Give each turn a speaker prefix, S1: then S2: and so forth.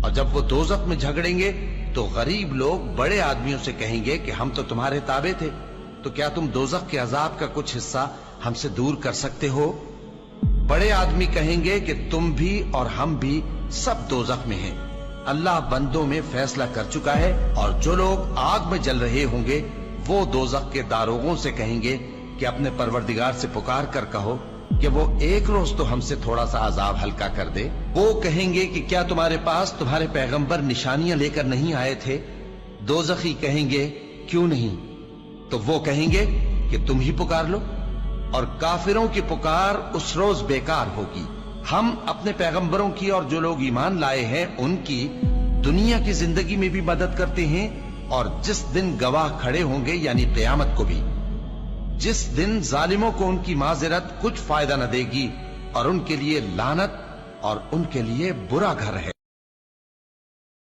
S1: اور جب وہ دوزخ میں جھگڑیں گے تو غریب لوگ بڑے آدمیوں سے کہیں گے کہ ہم تو تمہارے تابع تھے، تو کیا تم دوزخ کے عذاب کا کچھ حصہ ہم سے دور کر سکتے ہو؟ بڑے آدمی کہیں گے کہ تم بھی اور ہم بھی سب دوزخ میں ہیں، اللہ بندوں میں فیصلہ کر چکا ہے۔ اور جو لوگ آگ میں جل رہے ہوں گے وہ دوزخ کے داروغوں سے کہیں گے کہ اپنے پروردگار سے پکار کر کہو کہ وہ ایک روز تو ہم سے تھوڑا سا عذاب ہلکا کر دے۔ وہ کہیں گے کہ کیا تمہارے پاس تمہارے پیغمبر نشانیاں لے کر نہیں آئے تھے؟ دوزخی کہیں گے کیوں نہیں؟ تو وہ کہیں گے کہ تم ہی پکار لو، اور کافروں کی پکار اس روز بیکار ہوگی۔ ہم اپنے پیغمبروں کی اور جو لوگ ایمان لائے ہیں ان کی دنیا کی زندگی میں بھی مدد کرتے ہیں، اور جس دن گواہ کھڑے ہوں گے یعنی قیامت کو بھی، جس دن ظالموں کو ان کی معذرت کچھ فائدہ نہ دے گی، اور ان کے لیے لعنت اور ان کے لیے برا گھر ہے۔